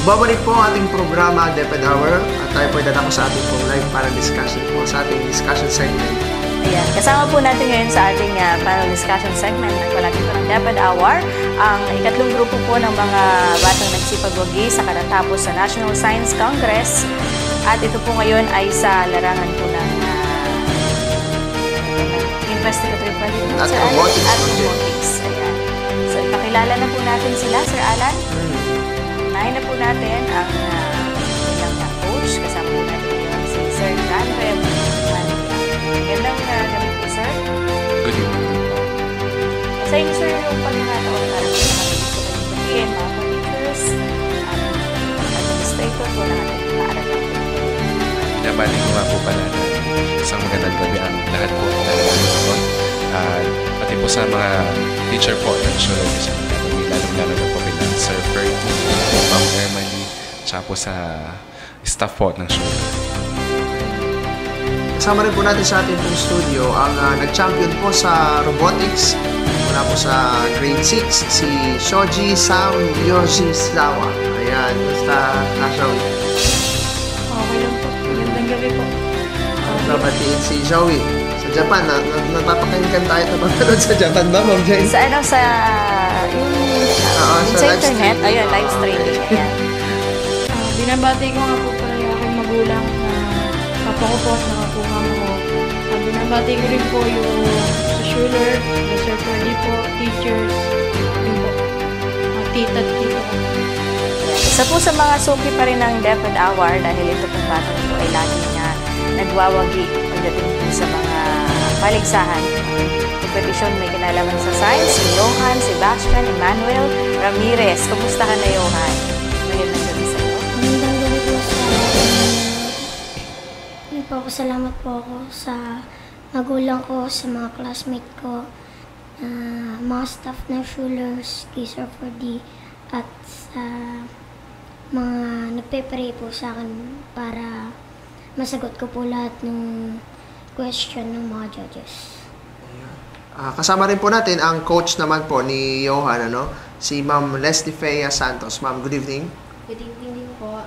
Babalik po ang ating programa, DepEd Hour, at tayo po dadako sa ating pong live panel discussion po, sa ating discussion segment. Ayan, kasama po natin ngayon sa ating panel discussion segment ng palagi po ng DepEd Hour, ang ikatlong grupo po ng mga batang nagsipagwagi sa katatapos sa National Science Congress. At ito po ngayon ay sa larangan po ng investigatory project at robotics. Ayan. So, ipakilala na po natin sila, Sir Alan. Unahin na po natin ang ilang coach. Kasama po natin ngayon si Sir Janrem Manila. Magandang gabi po, Sir. Good evening. Sa inyo, Sir, yung pagkakataon para po sa mga gusto kayong bagiin, mga teachers, administrator po na ating paaral na po. Nabali ko nga po pala na isang magandang gabi ang lahat po na nanonood. Pati po sa mga teacher po ng Shuler Academy, lalong-lalo na po kila Sir Ferdy, Ma'am Emily, tsaka po sa staff po ng Shuler. Kasama rin po natin sa ating pong studio ang nag-champion po sa robotics mula po sa grade 6, si Shoji Sam Yoshizawa. Ayan, basta Shoji. Okay lang po. Magandang gabi po. Babatiin si Joey sa Japan. Napapakinggan tayo na pagkanood sa Japan ba, Ma'am Jane? Sa ano, sa sa live internet, streaming. ayun, live streaming. Ayan. Binabati ko nga po pala yung aking magulang na papa ko po at mga po mama ko. Binabati ko rin po yung sa Schuler, the Sir Ferdy po, teachers, yun po, tita at tito ko. Isa po sa mga suki pa rin ng DepEd Hour dahil ito pong batang ito ay lagi na nagwawagi pagdating po sa mga paligsahan. Kompetisyon may kinalaman sa science, si Johan, Sebastian, Emmanuel, Ramirez. Kumusta ka na, Johan? Magandang gabi sa iyo. Magandang gabi po sa nagpapasalamat po ako sa magulang ko, sa mga classmate ko, mga staff ng Schulers, kay Sir Ferdy, at sa mga nagpe-pray po sa akin para masagot ko po lahat ng question ng mga judges. Kasama rin po natin ang coach naman po ni Johan, si Ma'am Leslie Fea Santos. Ma'am, good evening. Good evening din po.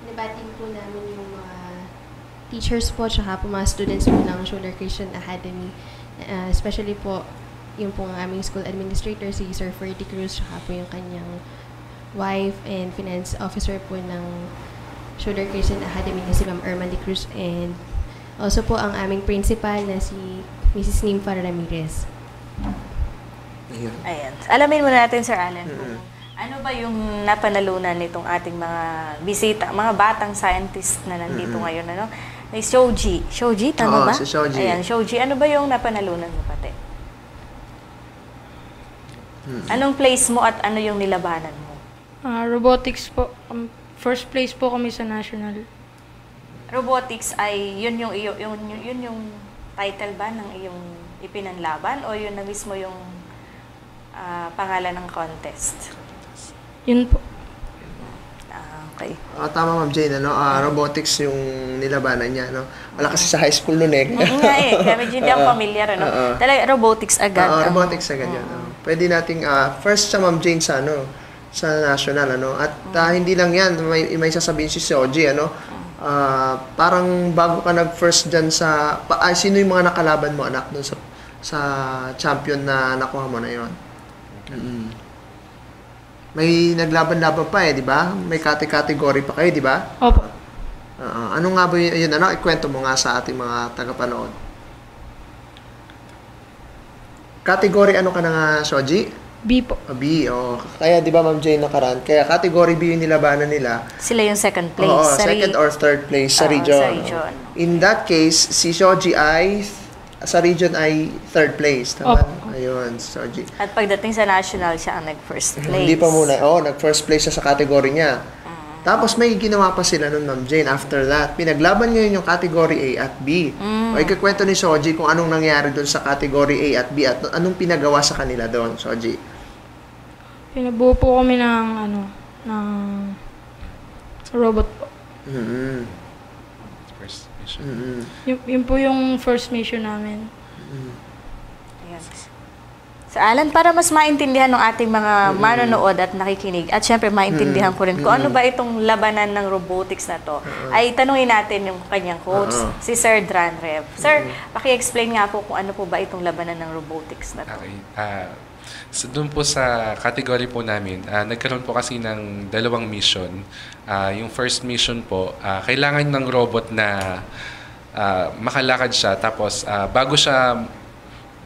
Nabating po namin yung mga teachers po tsaka po mga students po ng Schuler Christian Academy. Especially po yung pong aming school administrator, si Sir Ferdy Cruz, tsaka po yung kanyang wife and finance officer po ng Schuler Christian Academy na si Ma'am Ermali Cruz, and also po ang aming principal na si Mrs. Nympha Ramirez. Ayan. Alamin muna natin, Sir Alan, ano ba yung napanalunan nitong ating mga bisita, mga batang scientist na nandito ngayon, May Shoji. Shoji, tama ba? Si Shoji. Ayan, Shoji. Ano ba yung napanalunan mo, pati? Anong place mo at ano yung nilabanan mo? Robotics po. First place po kami sa national. Robotics ay yun yung title ba ng iyong ipinanlaban o yun na mismo yung pangalan ng contest? Yun po. Okay. Tama, Ma'am Jane, robotics yung nilabanan niya, Wala kasi sa high school noon eh. Nga kaya medyo hindi ako familiar, Talaga, robotics agad. Robotics agad yun. Pwede nating, first siya, Ma'am Jane, sa national, At hindi lang yan, may sasabihin si Shoji, parang bago ka nag-first dyan sino yung mga nakalaban mo, anak, dun sa champion na nakuha mo na yun? May naglaban-laban pa di ba? May category pa kayo, di ba? Opo. Ano nga ba yun, ikwento mo nga sa ating mga tagapanood. Category ano ka na nga, Shoji? B po. B, Kaya di ba, Ma'am Jane, nakaraan? Kaya category B yung nilabanan nila. Sila yung second place. Second or third place sa region. Sa region. In that case, si Shoji sa region ay third place. Tama? Ayun, Shoji. At pagdating sa national, siya ang nag-first place. Hindi pa muna. Nag-first place siya sa category niya. Tapos may ginawa pa sila nun, Ma'am Jane. After that, pinaglaban ngayon yung category A at B. Ikakwento ni Shoji kung anong nangyari doon sa category A at B at anong pinagawa sa kanila doon, Shoji. Pinabuo po kami ng robot po. First mission. Yun po yung first mission namin. Ayan. Sir Alan, para mas maintindihan ng ating mga manonood at nakikinig, at syempre maintindihan ko rin kung ano ba itong labanan ng robotics na to, ay tanungin natin yung kanyang coach, si Sir Dranrev. Sir, paki-explain nga po kung ano po ba itong labanan ng robotics na to. Okay. So doon po sa category po namin, nagkaroon po kasi ng dalawang mission. Yung first mission po, kailangan ng robot na makalakad siya, tapos bago siya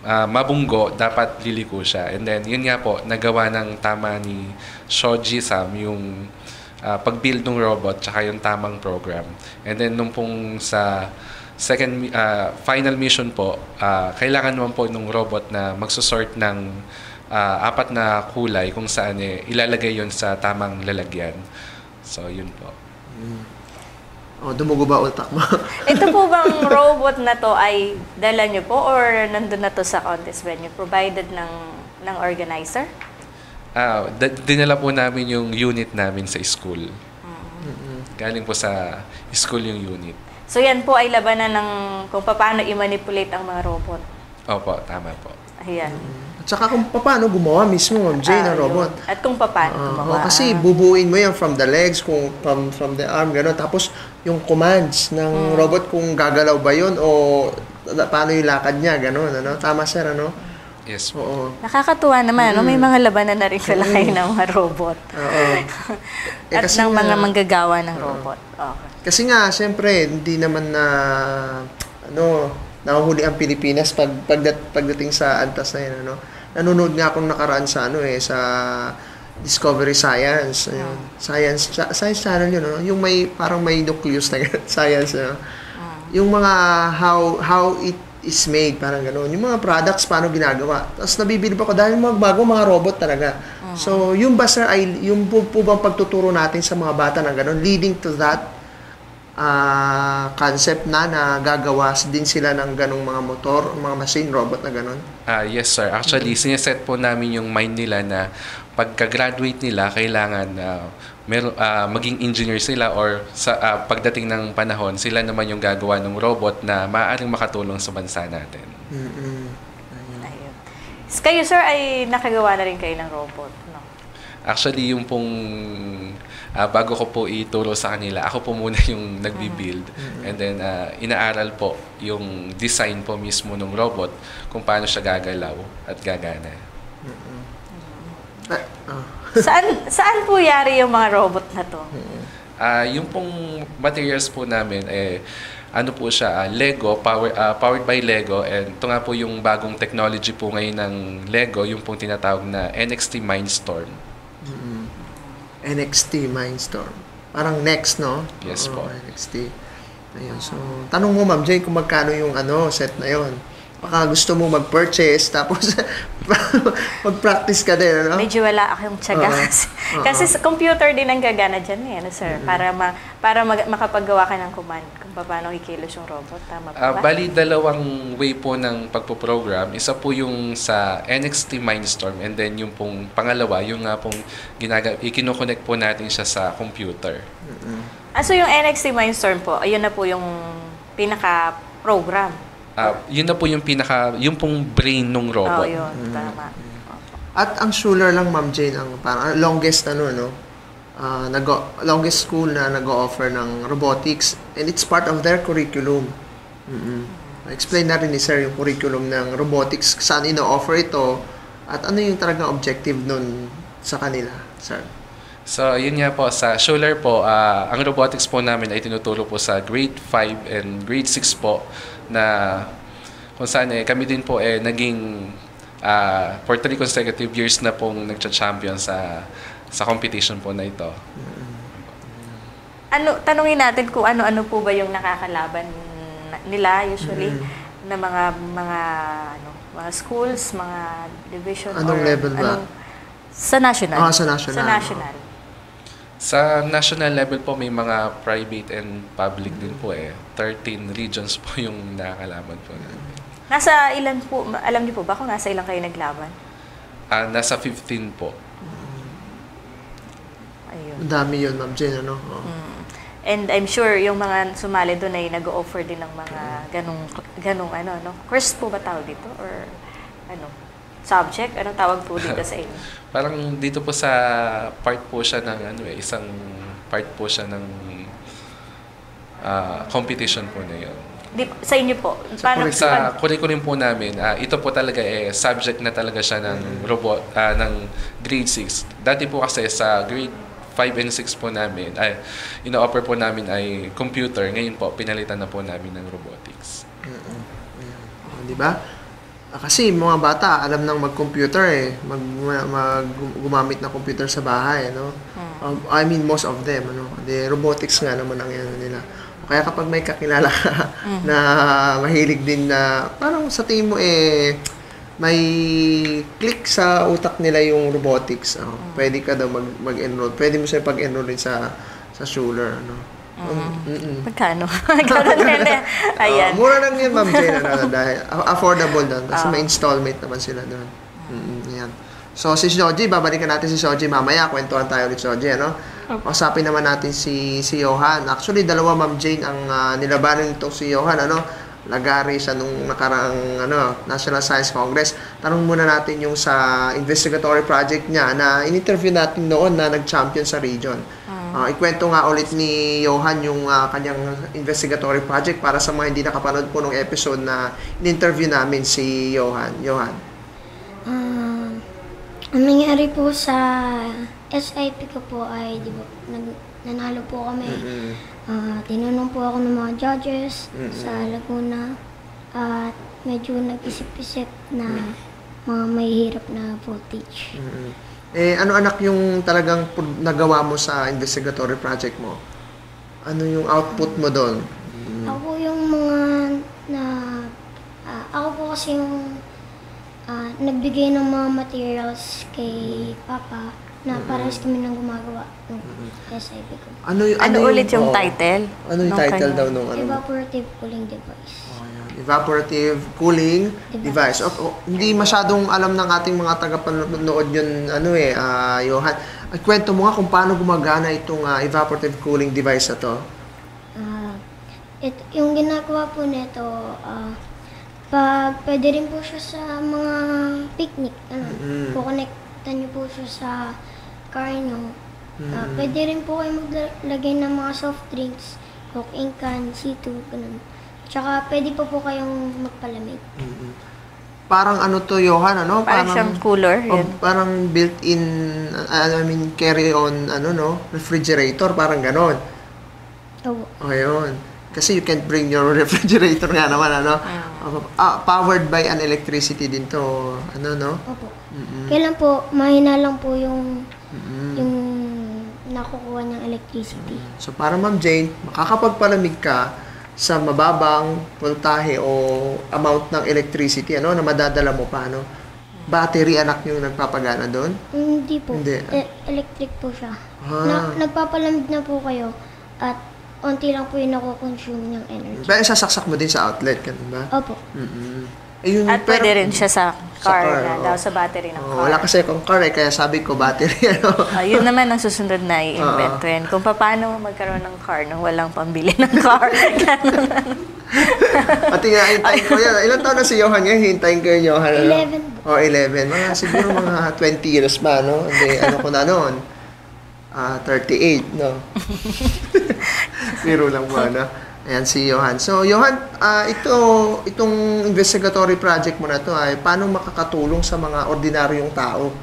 mabunggo, dapat liliko siya. And then, yun nga po, nagawa ng tama ni Shoji Sam yung pag-build ng robot tsaka yung tamang program. And then, nung pong sa final mission po, kailangan naman po ng robot na magsusort ng 4 na kulay kung saan ilalagay yon sa tamang lalagyan. So, yun po. Dumugo ba utak mo? Ito po bang robot na to ay dala nyo po or nandun na to sa contest venue provided ng organizer? Dinala po namin yung unit namin sa school. Galing po sa school yung unit. So yan po ay labanan ng kung paano i-manipulate ang mga robot. Opo, tama po. Ayan. At saka kung paano gumawa mismo, Ma'am Jane, ng robot. Yun. At kung paano gumawa. Kasi bubuin mo yan from the legs, from the arm, gano'n. Tapos yung commands ng robot kung gagalaw ba yun o paano yung lakad niya, gano'n. Ano? Tama, sir, ano? Yes po. Oo. Nakakatuwa naman, no? May mga labanan na rin kalakay ng mga robot. Oo. At ng mga manggagawa ng robot. Okay. Kasi nga, siyempre, hindi naman na, nahuhuli ang Pilipinas pagdating sa antas na yan, ano. Nanonood nga akong nakaraan sa sa Discovery Science, ayun. Science Channel yun, no? Yung parang may nucleus na science, no? Yung mga how it is made, parang gano'n. Yung mga products, paano ginagawa. Tapos nabibilib ako dahil magbago mga robot talaga. So, yung ba sir, yung po bang pagtuturo natin sa mga bata na gano'n, leading to that concept na gagawa din sila ng ganong mga motor, mga machine, robot na ganon? Yes sir. Actually, sineset po namin yung mind nila na pagka-graduate nila, kailangan maging engineer sila or sa pagdating ng panahon, sila naman yung gagawa ng robot na maaaring makatulong sa bansa natin. Ayun. Kayo sir ay nakagawa na rin kayo ng robot, no? Actually, yung pong bago ko po ituro sa kanila, ako po muna yung nagbi-build. And then, inaaral po yung design po mismo ng robot kung paano siya gagalaw at gagana. Saan po yari yung mga robot na to? Yung pong materials po namin, ano po siya, Lego, powered by Lego. And ito nga po yung bagong technology po ngayon ng Lego, yung pong tinatawag na NXT Mindstorm. NXT Mindstorm. Parang next, no? Yes po. NXT. Ayun. So, tanong mo, Ma'am Jane, kung magkano yung set na yon. Baka gusto mo mag-purchase, tapos mag-practice ka din, ano? Medyo wala akong tiyaga kasi sa computer din ang gagana dyan, sir. Para makapaggawa ka ng command kung paano ikilos yung robot. Tama ba? Bali, dalawang way po ng pagpo-program. Isa po yung sa NXT Mindstorm, and then yung pong pangalawa, yung nga pong ikinoconnect po natin siya sa computer. So yung NXT Mindstorm po, ayun na po yung pinaka-program. Yun na po yung yung pong brain ng robot. Yun. Tama. At ang Schuler lang, Ma'am Jane, ang parang longest longest school na nag-o-offer ng robotics, and it's part of their curriculum. Explain na rin ni Sir yung curriculum ng robotics, saan ino-offer ito, at ano yung talagang objective nun sa kanila, Sir? So, yun nga po, sa Schuler po, ang robotics po namin ay tinuturo po sa grade 5 and grade 6 po, na kung saan kami din po naging for 3 consecutive years na pong nagcha-champion sa competition po na ito. Tanungin natin kung ano-ano po ba yung nakakalaban nila usually na mga schools, mga division, anong level ba? Sa national. Sa national. Sa national. Sa national level po, may mga private and public din po 13 regions po yung nakakalaban po namin. Nasa ilan po, alam niyo po ba kung nasa ilan kayo naglaban? Nasa 15 po. Ayun. Ang dami yun, Ma'am Jane, ano? And I'm sure yung mga sumali doon ay nag-o-offer din ng mga ganong course po ba tawag dito? Or ano? subject? Anong tawag po dito sa inyo? Parang dito po sa part po siya ng isang part po siya ng competition po na yun. Sa inyo po? Paano, Sa curriculum po namin, ito po talaga subject na talaga siya ng ng grade 6. Dati po kasi sa grade 5 and 6 po namin, ino-offer po namin ay computer. Ngayon po, pinalitan na po namin ng robotics. Di ba? Kasi mga bata, alam nang mag-computer gumamit ng computer sa bahay, no? I mean, most of them, ano? The robotics nga naman ang yan nila. Kaya kapag may kakilala ka na mahilig din na, parang sa tingin mo may click sa utak nila yung robotics. Pwede ka daw mag-enroll. Pwede mo siya pag-enroll din sa Schuler, ano? Magkano? Ayan. Mura lang yun, Ma'am Jane. Dahil affordable doon. Kasi may installment naman sila doon. Yan. So, si Shoji, babalikan natin si Shoji mamaya. Kwentuhan tayo ulit, Shoji, ano? Usapin naman natin si Johan. Actually, dalawa, Ma'am Jane, ang nilabanan nitong si Johan, ano? Lagari sa nung nakaraang National Science Congress. Tanong muna natin yung sa investigatory project niya na in-interview natin noon na nag-champion sa region. Ikwento nga ulit ni Johan yung kanyang investigatory project para sa mga hindi nakapanood po ng episode na in-interview namin si Johan. Ang nangyari po sa SIP ko po ay, di ba, nanalo po kami. Tinanong po ako ng mga judges sa Laguna at medyo nag-isip-isip na mga may hirap na voltage. Ano anak yung talagang nagawa mo sa investigatory project mo? Ano yung output mo doon? Ako yung mga ako po kasi yung nagbigay ng mga materials kay Papa na parehas kami nang gumagawa ng SIP ko. Ano ulit yung title? Ano yung title daw nung Evaporative cooling device. Evaporative cooling device. Hindi masyadong alam ng ating mga tagapanood yun, Johan. Kwento mo nga kung paano gumagana itong evaporative cooling device na to. Yung ginagawa po nito, pwede rin po siya sa mga picnic. Kukonektan niyo po siya sa car niyo. Pwede rin po kayo maglagay ng mga soft drinks, Coke in can, C2, ganun. Tsaka pwede po kayong magpalamig. Parang ano to, Johan, ano? Parang siyang cooler. Parang built-in, carry-on, refrigerator, parang ganon. Oo. Ayun. Kasi you can't bring your refrigerator nga naman, powered by an electricity din to, Opo. Kailan po, mahina lang po yung nakukuha niyang electricity. So, para Ma'am Jane, makakapagpalamig ka sa mababang voltahe o amount ng electricity, na madadala mo pa, Battery, anak yung nagpapagana doon? Hindi po. Hindi. Electric po siya. Nagpapalamig na po kayo at onti lang po yung nakukonsume niyang energy. Pero sasaksak mo din sa outlet, ganun ba? Opo. At pwede rin siya sa car daw sa battery ng car. Wala kasi akong car kaya sabi ko battery. Yun naman ang susunod na i-invent rin. Kung paano magkaroon ng car nung walang pambili ng car. Pati nga, hintayin ko yan. Ilan taon na si Johan ngayon? Hintayin ko yung Johan. 11 po. 11. Siguro mga 20 years pa, no? Hindi, ko na noon? 38, no? Biro lang po, Ayan si Johan. So, Johan, itong investigatory project mo na to ay paano makakatulong sa mga ordinaryong tao?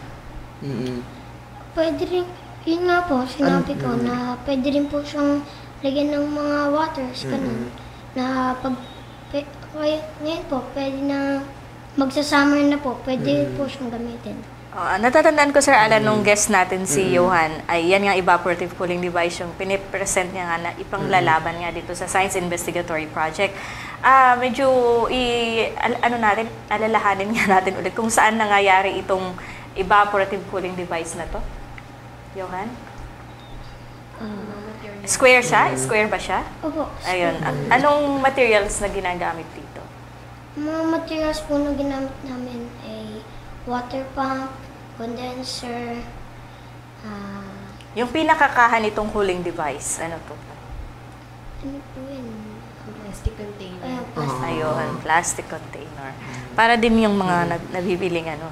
Pwede rin, yun nga po, sinabi ko na pwede rin po siyang lagyan ng mga waters, ganun. Na ngayon po, pwede na magsasummer na po, pwede po siyang gamitin. Natatandaan ko, Sir Alan, nung guest natin si Johan, ay yan nga evaporative cooling device yung pinipresent niya nga na ipanglalaban nga dito sa Science Investigatory Project. Medyo alalahanin nga natin ulit kung saan nangyayari itong evaporative cooling device na to. Johan? Square siya? Square ba siya? Opo. Ayun. Anong materials na ginagamit dito? Mga materials po na ginamit namin ay water pump, condenser, yung pinakakahan itong cooling device, ano to? ano po yun? plastic container. Ayan, Ayun, plastic container. Para din yung mga nabibiling ano.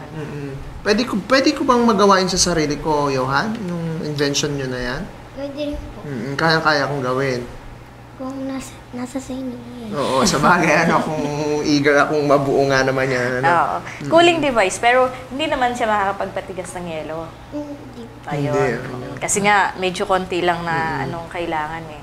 Pwede ko bang magawain sa sarili ko, Johan? Yung invention nyo na yan? Pwede rin po. Kaya kong gawin. Kung nasa sa inyo. Yan. Oo, sa bagay, kung eager akong mabuo nga naman yan. Ano? Oo. Cooling device, pero hindi naman siya makakapagpatigas ng yelo. Hindi. Ayun. Hindi. Kasi nga, medyo konti lang na anong kailangan eh.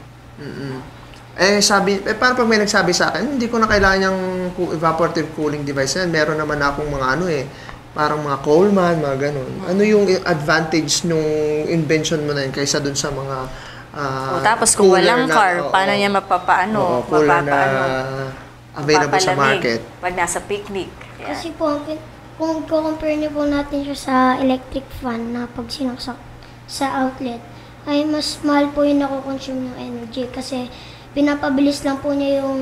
Parang pag may nagsabi sa akin, hindi ko na kailangan yung evaporative cooling device yan. Meron naman akong mga parang mga Coleman, mga ganun. Ano yung advantage nung invention mo na yun kaysa dun sa mga Tapos kung cooler walang car, paano niya cooler na available sa market? Pag nasa picnic. Yan. Kasi po, kung compare niyo po natin siya sa electric fan na pag sinaksak sa outlet, ay mas mahal po yung nakukonsume ng energy kasi pinapabilis lang po niya yung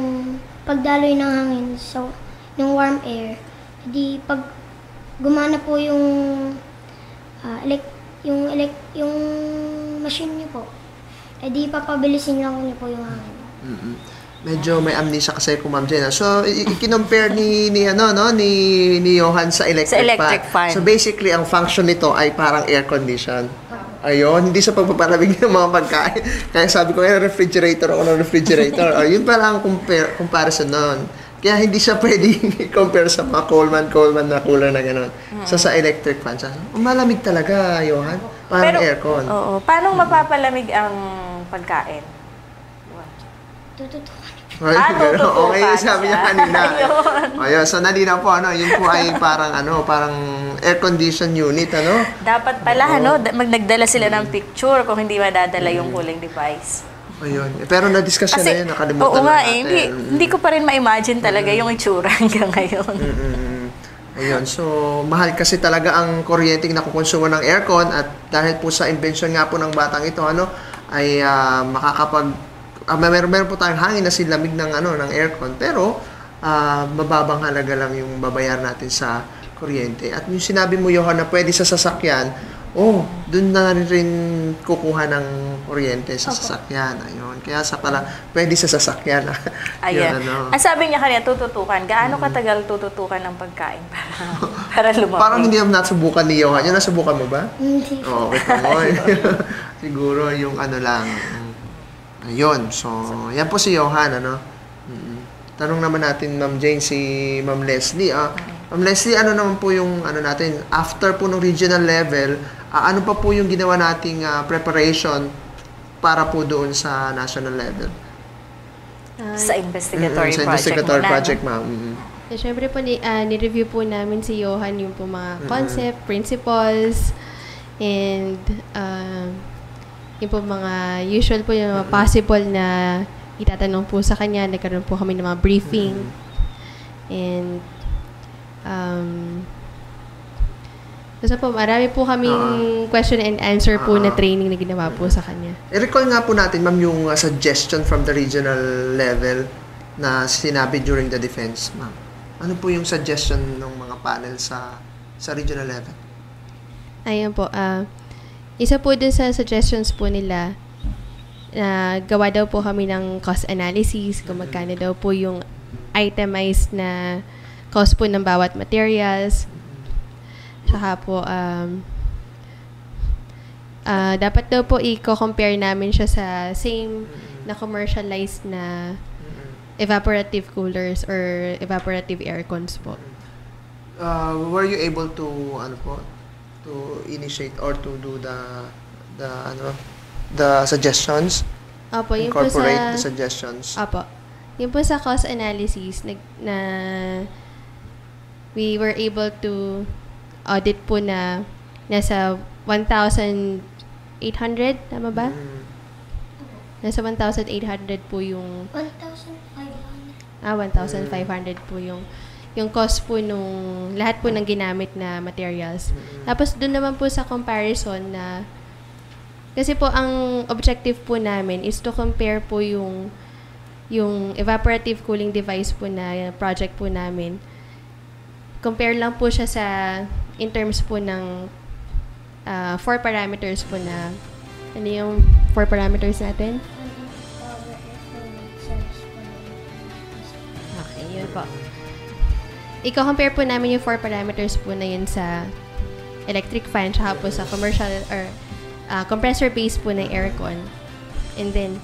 pagdaloy ng hangin sa yung warm air. Di pag gumana po yung yung machine niyo po, di papabilisin lang niyo po yung hangin. Medyo may amnesia kasi ko, Ma'am Jenna. So, i-compare ni Johan sa electric fan. So, basically, ang function nito ay parang air condition. Ayun, hindi sa pagpapalamig ng mga pagkain. Kaya sabi ko, refrigerator ako ng refrigerator. Yun pala ang comparison nun. Kaya hindi siya pwedeng compare sa mga Coleman na cooler na gano'n. So, sa electric fan, malamig talaga, Johan. Parang aircon. Oo. Paano mapapalamig ang pagkain? Tututukan. Tututukan Okay, sabi niya siya. kanina. Ayun. Ayun, so nalinaw po, yun po ay parang air condition unit, Dapat pala, nagdala sila ng picture kung hindi madadala yung cooling device. Ayun. Pero na-discuss na yun, nakalimutan oo nga natin. hindi ko pa rin ma-imagine talaga yung itsura hanggang ngayon. Ayun, so mahal kasi talaga ang kuryente na kukonsumo ng aircon at dahil po sa invention nga po ng batang ito, ay meron po tayong hangin na sinlamig ng aircon, pero mababang halaga lang yung babayar natin sa kuryente. At yung sinabi mo, Johan, na pwede sa sasakyan, dun na rin kukuha ng kuryente sa sasakyan. Ayun. Kaya pwede sa sasakyan. Ayan. Ang sabi niya kanina, tututukan. Gaano katagal tututukan ng pagkain para lumamig? Parang hindi naman nasubukan ni Johan. Yung nasubukan mo ba? Hindi. Oo, kita mo. Siguro yung lang. Ayun. So, yan po si Johan, Tanong naman natin, Ma'am Jane, si Ma'am Leslie. Ma'am Leslie, ano naman po yung natin, after po ng regional level, ano pa po yung ginawa nating preparation para po doon sa national level? Sa investigatory Sa project investigatory muna, project, ma'am. So, syempre po, ni-review po namin si Johan yung po mga concept, principles, and yung po mga usual po yung mga possible na itatanong po sa kanya. Nagkaroon po kami ng mga briefing. And so po, marami po kaming question and answer po na training na ginawa po sa kanya. I-recall nga po natin, ma'am, yung suggestion from the regional level na sinabi during the defense, ma'am. Ano po yung suggestion ng mga panel sa regional level? Ayun po. Isa po din sa suggestions po nila, gawa daw po kami ng cost analysis, kung magkano daw po yung itemized na cost po ng bawat materials. Saka po, dapat daw po i-compare namin siya sa same na commercialized na evaporative coolers or evaporative aircons po. Were you able to to initiate or to do the suggestions? Opo, yun po Incorporate the suggestions. Opo. Yun po sa cost analysis na we were able to audit po na nasa 1,800, tama ba? Nasa 1,800 po yung 1,500. 1,500 po yung cost po nung lahat po ng ginamit na materials. Tapos doon naman po sa comparison na kasi po ang objective po namin is to compare po yung evaporative cooling device po na project po namin. Compare lang po siya sa in terms po ng 4 parameters po na ano yung 4 parameters natin? Opo. I-compare po namin yung 4 parameters po na yun sa electric fan tsaka po sa commercial or compressor base po ng aircon. And then,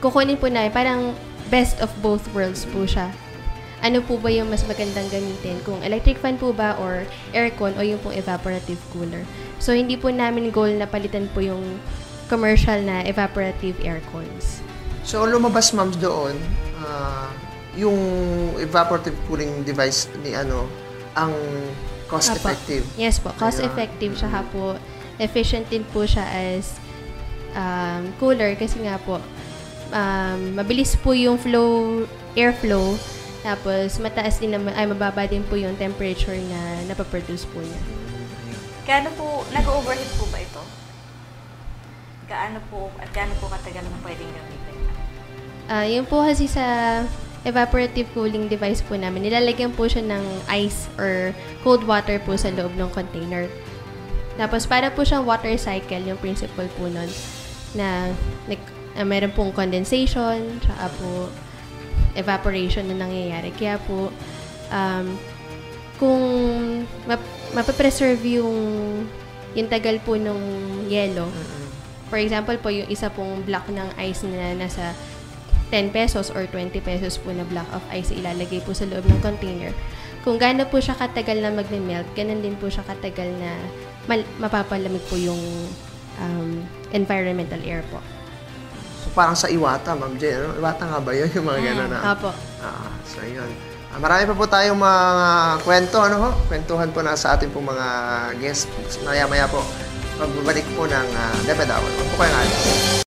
kukunin po namin, parang best of both worlds po siya. Ano po ba yung mas magandang gamitin? Kung electric fan po ba or aircon o yung pong evaporative cooler. So, hindi po namin goal na palitan po yung commercial na evaporative aircons. So, lumabas ma'am doon, yung evaporative cooling device ni ang cost-effective. Yes po, cost-effective siya po. Efficient din po siya as cooler kasi nga po, mabilis po yung airflow, tapos mataas din naman, mababa din po yung temperature na napaproduce po niya. Gaano po, nag-overheat po ba ito? Gaano po katagal mo pwedeng gamitin? Yun po kasi sa evaporative cooling device po namin, nilalagyan po siya ng ice or cold water po sa loob ng container. Tapos, para po siyang water cycle, yung principle po nun, na meron pong condensation, tsaka po evaporation na nangyayari. Kaya po, kung mapapreserve yung tagal po ng yelo, for example po, yung isa pong block ng ice na nasa 10 pesos or 20 pesos po na block of ice ilalagay po sa loob ng container. Kung gaano po siya katagal na magme-melt, ganun din po siya katagal na mapapalamig po yung environmental air po. So, parang sa Iwata, Ma'am Jen. Iwata nga ba yun? Yung mga gano'n na? Opo. So, yun. Marami pa po tayong mga kwento, kwentuhan po na sa ating pong mga guests. Maya-maya po, pagbabalik po ng DepEd Hour. Huwag po kayong alis.